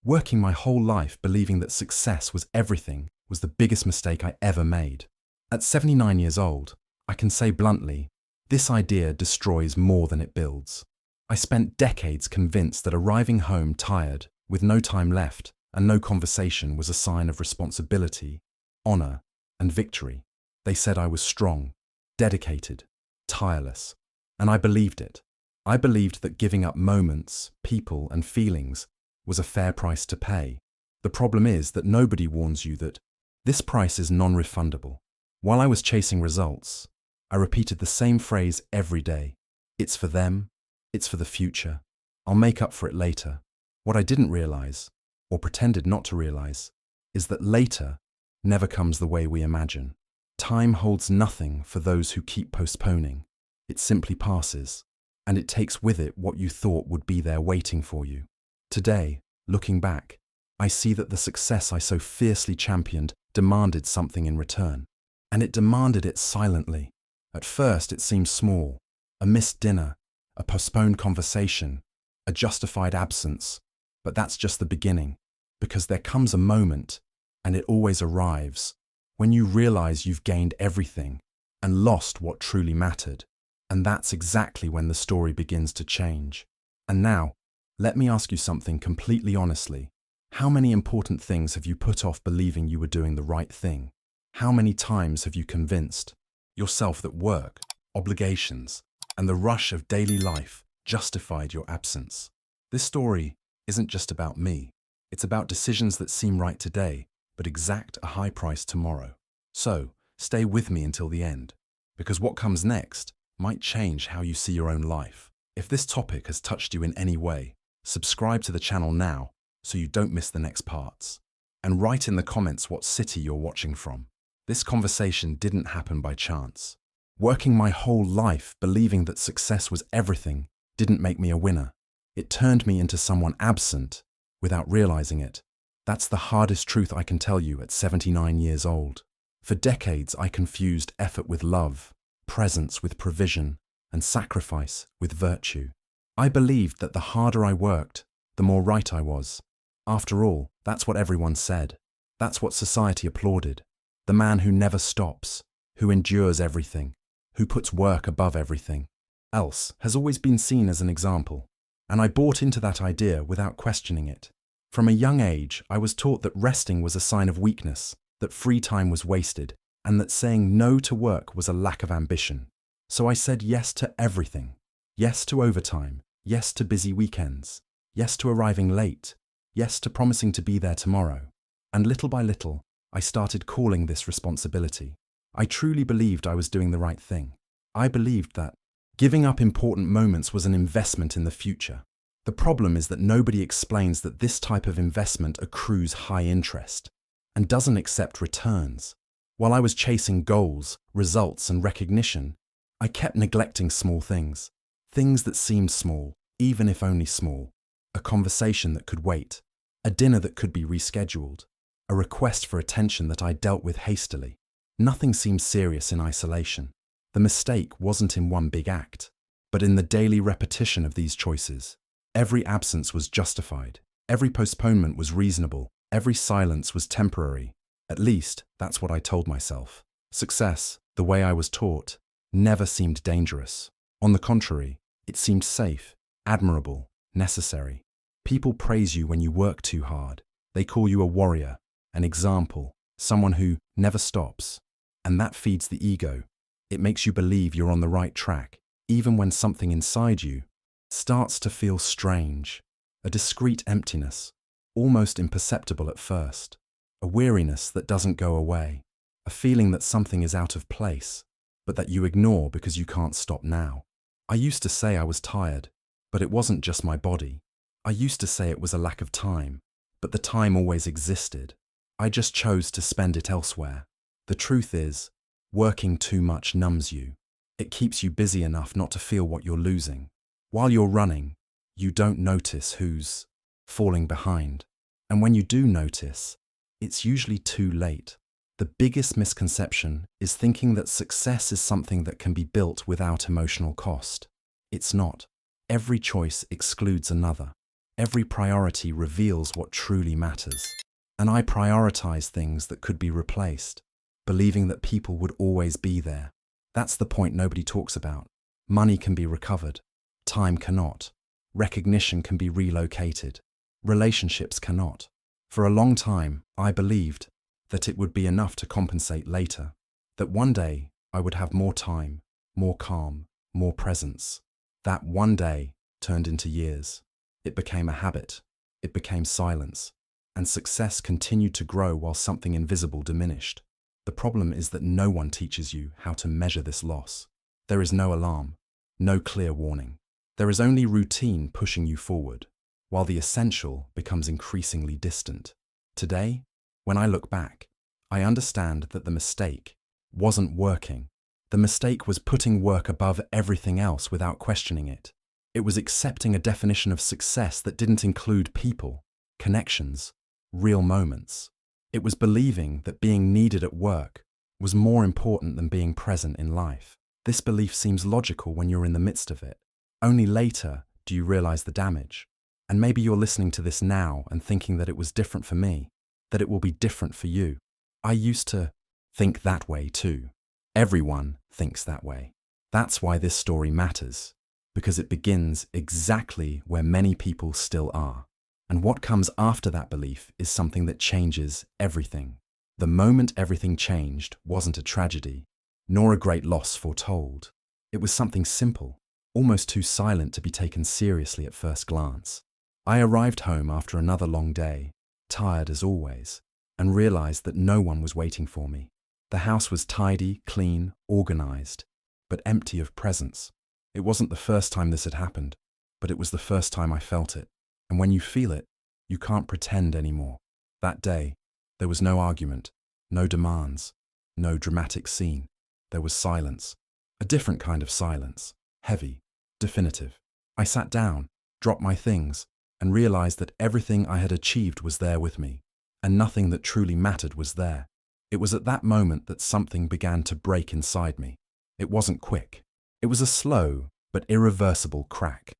Working my whole life believing that success was everything was the biggest mistake I ever made. At 79 years old, I can say bluntly, this idea destroys more than it builds. I spent decades convinced that arriving home tired, with no time left, and no conversation was a sign of responsibility, honor, and victory. They said I was strong, dedicated, tireless, and I believed it. I believed that giving up moments, people, and feelings was a fair price to pay. The problem is that nobody warns you that this price is non-refundable. While I was chasing results, I repeated the same phrase every day. It's for them, it's for the future, I'll make up for it later. What I didn't realize, or pretended not to realize, is that later never comes the way we imagine. Time holds nothing for those who keep postponing. It simply passes, and it takes with it what you thought would be there waiting for you. Today, looking back, I see that the success I so fiercely championed demanded something in return, and it demanded it silently. At first it seemed small, a missed dinner, a postponed conversation, a justified absence, but that's just the beginning, because there comes a moment, and it always arrives, when you realize you've gained everything and lost what truly mattered. And that's exactly when the story begins to change. And now, let me ask you something completely honestly. How many important things have you put off believing you were doing the right thing? How many times have you convinced yourself that work, obligations, and the rush of daily life justified your absence? This story isn't just about me. It's about decisions that seem right today, but exact a high price tomorrow. So, stay with me until the end, because what comes next might change how you see your own life. If this topic has touched you in any way, subscribe to the channel now so you don't miss the next parts. And write in the comments what city you're watching from. This conversation didn't happen by chance. Working my whole life believing that success was everything didn't make me a winner. It turned me into someone absent without realizing it. That's the hardest truth I can tell you at 79 years old. For decades, I confused effort with love, presence with provision, and sacrifice with virtue. I believed that the harder I worked, the more right I was. After all, that's what everyone said. That's what society applauded. The man who never stops, who endures everything, who puts work above everything else has always been seen as an example. And I bought into that idea without questioning it. From a young age, I was taught that resting was a sign of weakness, that free time was wasted, and that saying no to work was a lack of ambition. So I said yes to everything. Yes to overtime. Yes to busy weekends. Yes to arriving late. Yes to promising to be there tomorrow. And little by little, I started calling this responsibility. I truly believed I was doing the right thing. I believed that giving up important moments was an investment in the future. The problem is that nobody explains that this type of investment accrues high interest and doesn't accept returns. While I was chasing goals, results, and recognition, I kept neglecting small things. Things that seemed small, even if only small. A conversation that could wait. A dinner that could be rescheduled. A request for attention that I dealt with hastily. Nothing seemed serious in isolation. The mistake wasn't in one big act, but in the daily repetition of these choices. Every absence was justified. Every postponement was reasonable. Every silence was temporary. At least, that's what I told myself. Success, the way I was taught, never seemed dangerous. On the contrary, it seemed safe, admirable, necessary. People praise you when you work too hard. They call you a warrior, an example, someone who never stops. And that feeds the ego. It makes you believe you're on the right track, even when something inside you starts to feel strange, a discreet emptiness, almost imperceptible at first, a weariness that doesn't go away, a feeling that something is out of place, but that you ignore because you can't stop now. I used to say I was tired, but it wasn't just my body. I used to say it was a lack of time, but the time always existed. I just chose to spend it elsewhere. The truth is, working too much numbs you. It keeps you busy enough not to feel what you're losing. While you're running, you don't notice who's falling behind. And when you do notice, it's usually too late. The biggest misconception is thinking that success is something that can be built without emotional cost. It's not. Every choice excludes another. Every priority reveals what truly matters. And I prioritized things that could be replaced, believing that people would always be there. That's the point nobody talks about. Money can be recovered. Time cannot. Recognition can be relocated. Relationships cannot. For a long time, I believed that it would be enough to compensate later, that one day I would have more time, more calm, more presence. That one day turned into years. It became a habit. It became silence. And success continued to grow while something invisible diminished. The problem is that no one teaches you how to measure this loss. There is no alarm, no clear warning. There is only routine pushing you forward, while the essential becomes increasingly distant. Today, when I look back, I understand that the mistake wasn't working. The mistake was putting work above everything else without questioning it. It was accepting a definition of success that didn't include people, connections, real moments. It was believing that being needed at work was more important than being present in life. This belief seems logical when you're in the midst of it. Only later do you realize the damage. And maybe you're listening to this now and thinking that it was different for me, that it will be different for you. I used to think that way too. Everyone thinks that way. That's why this story matters, because it begins exactly where many people still are. And what comes after that belief is something that changes everything. The moment everything changed wasn't a tragedy, nor a great loss foretold. It was something simple, almost too silent to be taken seriously at first glance. I arrived home after another long day, tired as always, and realized that no one was waiting for me. The house was tidy, clean, organized, but empty of presence. It wasn't the first time this had happened, but it was the first time I felt it. And when you feel it, you can't pretend anymore. That day, there was no argument, no demands, no dramatic scene. There was silence, a different kind of silence, heavy, definitive. I sat down, dropped my things, and realized that everything I had achieved was there with me, and nothing that truly mattered was there. It was at that moment that something began to break inside me. It wasn't quick. It was a slow but irreversible crack.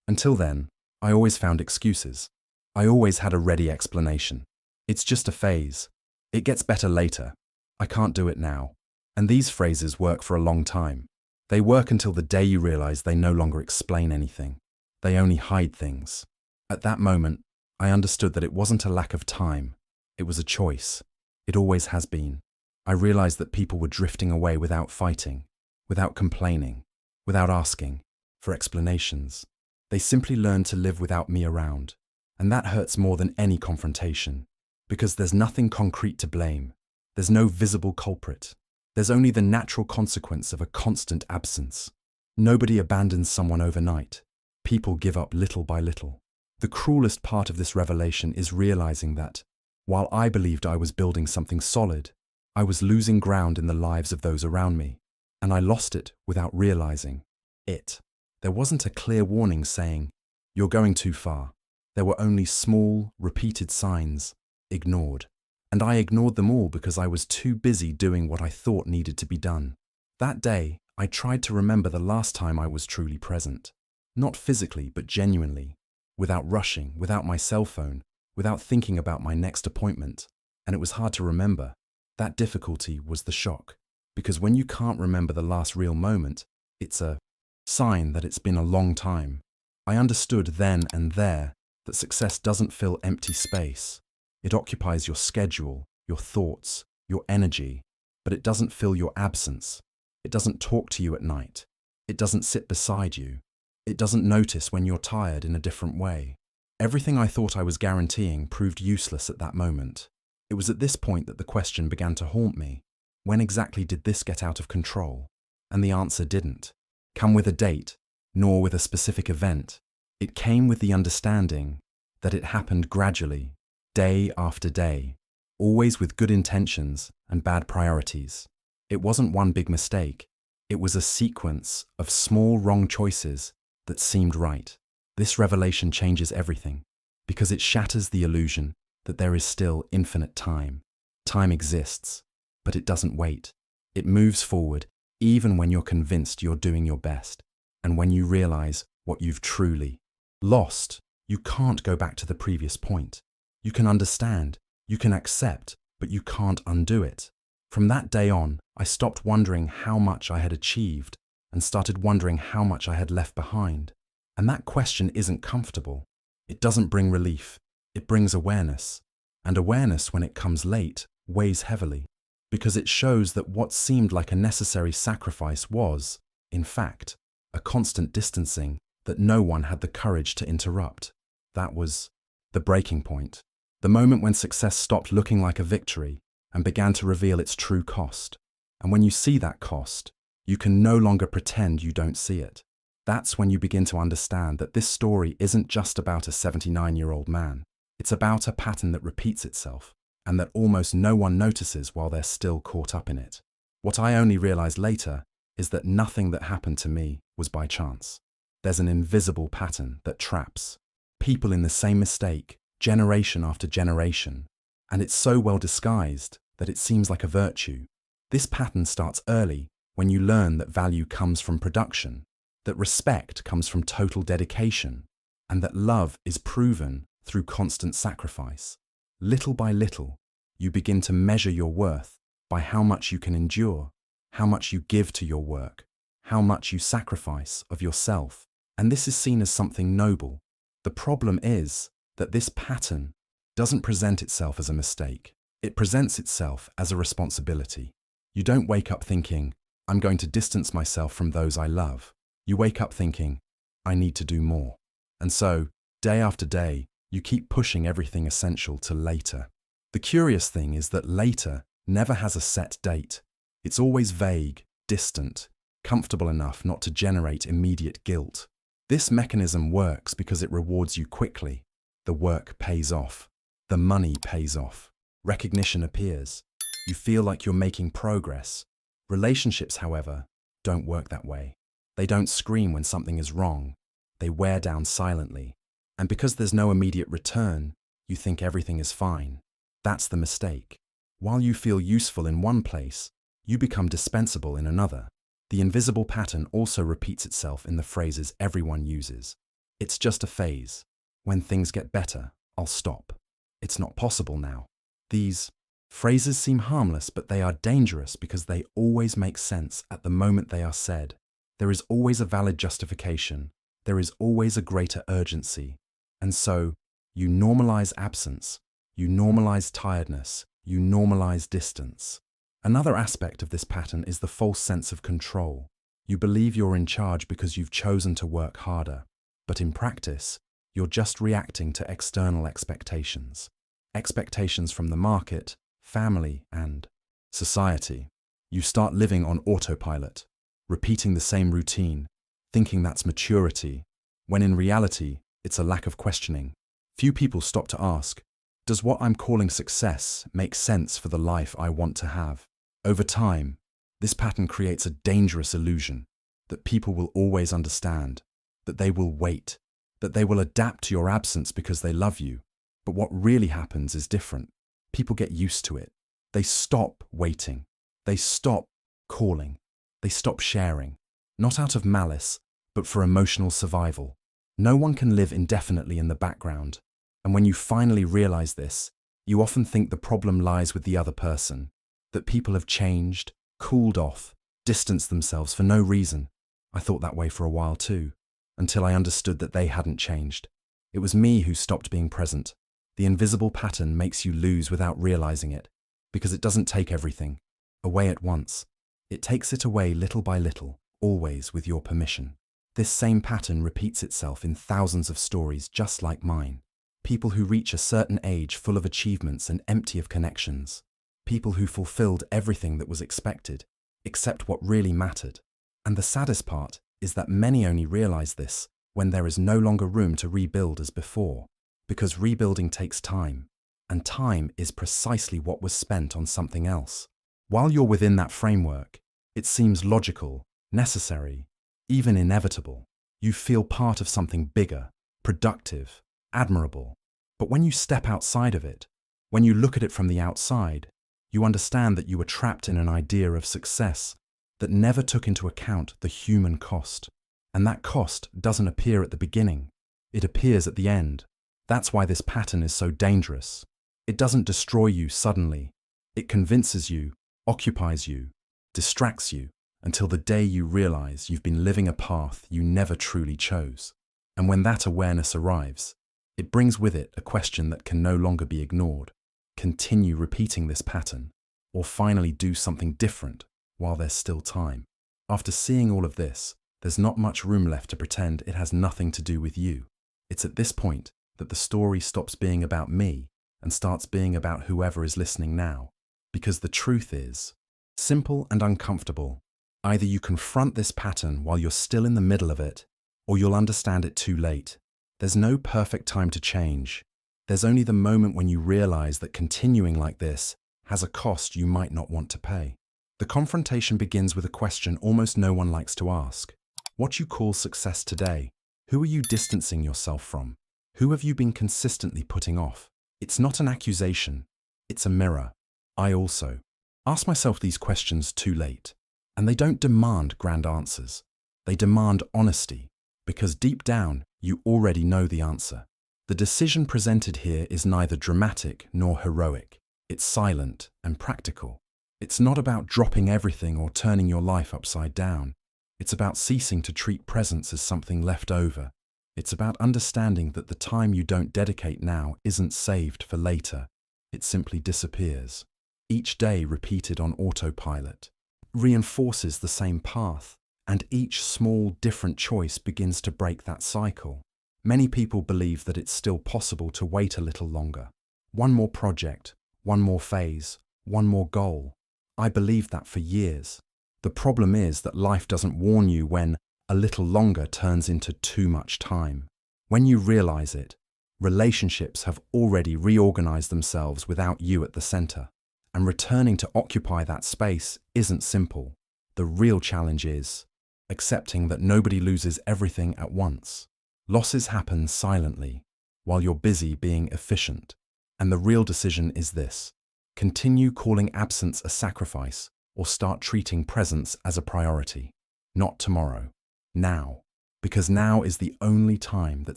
Until then, I always found excuses. I always had a ready explanation. It's just a phase. It gets better later. I can't do it now. And these phrases work for a long time. They work until the day you realize they no longer explain anything. They only hide things. At that moment, I understood that it wasn't a lack of time. It was a choice. It always has been. I realized that people were drifting away without fighting, without complaining, without asking for explanations. They simply learned to live without me around. And that hurts more than any confrontation, because there's nothing concrete to blame. There's no visible culprit. There's only the natural consequence of a constant absence. Nobody abandons someone overnight. People give up little by little. The cruelest part of this revelation is realizing that, while I believed I was building something solid, I was losing ground in the lives of those around me. And I lost it without realizing it. There wasn't a clear warning saying, "You're going too far." There were only small, repeated signs, ignored. And I ignored them all because I was too busy doing what I thought needed to be done. That day, I tried to remember the last time I was truly present. Not physically, but genuinely. Without rushing, without my cell phone, without thinking about my next appointment. And it was hard to remember. That difficulty was the shock. Because when you can't remember the last real moment, it's a sign that it's been a long time. I understood then and there that success doesn't fill empty space. It occupies your schedule, your thoughts, your energy, but it doesn't fill your absence. It doesn't talk to you at night. It doesn't sit beside you. It doesn't notice when you're tired in a different way. Everything I thought I was guaranteeing proved useless at that moment. It was at this point that the question began to haunt me. When exactly did this get out of control? And the answer didn't come with a date, nor with a specific event. It came with the understanding that it happened gradually, day after day, always with good intentions and bad priorities. It wasn't one big mistake. It was a sequence of small wrong choices that seemed right. This revelation changes everything, because it shatters the illusion that there is still infinite time. Time exists, but it doesn't wait. It moves forward even when you're convinced you're doing your best. And when you realize what you've truly lost, You can't go back to the previous point. You can understand, you can accept, but you can't undo it. From that day on, I stopped wondering how much I had achieved and started wondering how much I had left behind. And that question isn't comfortable. It doesn't bring relief. It brings awareness. And awareness, when it comes late, weighs heavily, because it shows that what seemed like a necessary sacrifice was, in fact, a constant distancing that no one had the courage to interrupt. That was the breaking point, the moment when success stopped looking like a victory and began to reveal its true cost. And when you see that cost, you can no longer pretend you don't see it. That's when you begin to understand that this story isn't just about a 79-year-old man. It's about a pattern that repeats itself and that almost no one notices while they're still caught up in it. What I only realized later is that nothing that happened to me was by chance. There's an invisible pattern that traps people in the same mistake, generation after generation, and it's so well disguised that it seems like a virtue. This pattern starts early when you learn that value comes from production, that respect comes from total dedication, and that love is proven through constant sacrifice. Little by little, you begin to measure your worth by how much you can endure, how much you give to your work, how much you sacrifice of yourself, and this is seen as something noble. The problem is that this pattern doesn't present itself as a mistake. It presents itself as a responsibility. You don't wake up thinking, I'm going to distance myself from those I love. You wake up thinking, I need to do more. And so, day after day, you keep pushing everything essential to later. The curious thing is that later never has a set date. It's always vague, distant, comfortable enough not to generate immediate guilt. This mechanism works because it rewards you quickly. The work pays off. The money pays off. Recognition appears. You feel like you're making progress. Relationships, however, don't work that way. They don't scream when something is wrong. They wear down silently. And because there's no immediate return, you think everything is fine. That's the mistake. While you feel useful in one place, you become dispensable in another. The invisible pattern also repeats itself in the phrases everyone uses. It's just a phase. When things get better, I'll stop. It's not possible now. These phrases seem harmless, but they are dangerous because they always make sense at the moment they are said. There is always a valid justification. There is always a greater urgency. And so, you normalize absence. You normalize tiredness. You normalize distance. Another aspect of this pattern is the false sense of control. You believe you're in charge because you've chosen to work harder. But in practice, you're just reacting to external expectations. Expectations from the market, family, and society. You start living on autopilot, repeating the same routine, thinking that's maturity, when in reality, it's a lack of questioning. Few people stop to ask, does what I'm calling success make sense for the life I want to have? Over time, this pattern creates a dangerous illusion that people will always understand, that they will wait, that they will adapt to your absence because they love you. But what really happens is different. People get used to it. They stop waiting. They stop calling. They stop sharing, not out of malice, but for emotional survival. No one can live indefinitely in the background. And when you finally realize this, you often think the problem lies with the other person, that people have changed, cooled off, distanced themselves for no reason. I thought that way for a while too, until I understood that they hadn't changed. It was me who stopped being present. The invisible pattern makes you lose without realizing it, because it doesn't take everything away at once. It takes it away little by little, always with your permission. This same pattern repeats itself in thousands of stories just like mine. People who reach a certain age full of achievements and empty of connections. People who fulfilled everything that was expected, except what really mattered. And the saddest part is that many only realize this when there is no longer room to rebuild as before, because rebuilding takes time, and time is precisely what was spent on something else. While you're within that framework, it seems logical, necessary, even inevitable. You feel part of something bigger, productive, admirable. But when you step outside of it, when you look at it from the outside, you understand that you were trapped in an idea of success that never took into account the human cost. And that cost doesn't appear at the beginning. It appears at the end. That's why this pattern is so dangerous. It doesn't destroy you suddenly. It convinces you, occupies you, distracts you, until the day you realize you've been living a path you never truly chose. And when that awareness arrives, it brings with it a question that can no longer be ignored. Continue repeating this pattern, or finally do something different while there's still time. After seeing all of this, there's not much room left to pretend it has nothing to do with you. It's at this point that the story stops being about me and starts being about whoever is listening now. Because the truth is, simple and uncomfortable, either you confront this pattern while you're still in the middle of it, or you'll understand it too late. There's no perfect time to change. There's only the moment when you realize that continuing like this has a cost you might not want to pay. The confrontation begins with a question almost no one likes to ask. What you call success today? Who are you distancing yourself from? Who have you been consistently putting off? It's not an accusation. It's a mirror. I also ask myself these questions too late. And they don't demand grand answers. They demand honesty, because deep down, you already know the answer. The decision presented here is neither dramatic nor heroic. It's silent and practical. It's not about dropping everything or turning your life upside down. It's about ceasing to treat presence as something left over. It's about understanding that the time you don't dedicate now isn't saved for later. It simply disappears. Each day repeated on autopilot reinforces the same path, and each small, different choice begins to break that cycle. Many people believe that it's still possible to wait a little longer. One more project, one more phase, one more goal. I believed that for years. The problem is that life doesn't warn you when a little longer turns into too much time. When you realize it, relationships have already reorganized themselves without you at the center. And returning to occupy that space isn't simple. The real challenge is accepting that nobody loses everything at once. Losses happen silently, while you're busy being efficient. And the real decision is this: continue calling absence a sacrifice, or start treating presence as a priority. Not tomorrow, now. Because now is the only time that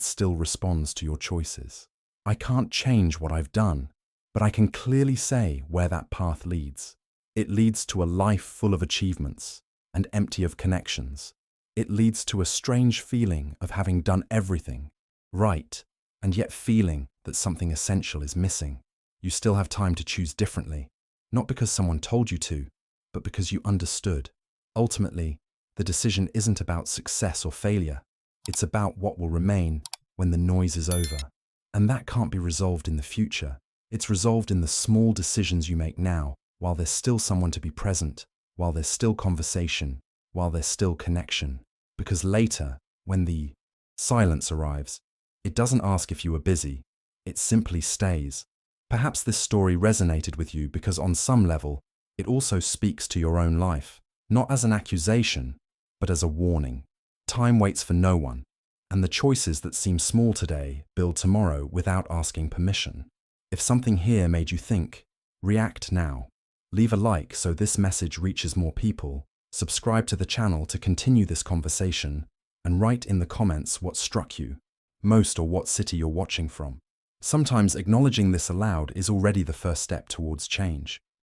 still responds to your choices. I can't change what I've done, but I can clearly say where that path leads. It leads to a life full of achievements and empty of connections. It leads to a strange feeling of having done everything right, and yet feeling that something essential is missing. You still have time to choose differently, not because someone told you to, but because you understood. Ultimately, the decision isn't about success or failure. It's about what will remain when the noise is over. And that can't be resolved in the future. It's resolved in the small decisions you make now, while there's still someone to be present, while there's still conversation, while there's still connection. Because later, when the silence arrives, it doesn't ask if you were busy. It simply stays. Perhaps this story resonated with you because on some level, it also speaks to your own life, not as an accusation, but as a warning. Time waits for no one, and the choices that seem small today build tomorrow without asking permission. If something here made you think, react now. Leave a like so this message reaches more people, subscribe to the channel to continue this conversation, and write in the comments what struck you most or what city you're watching from. Sometimes acknowledging this aloud is already the first step towards change.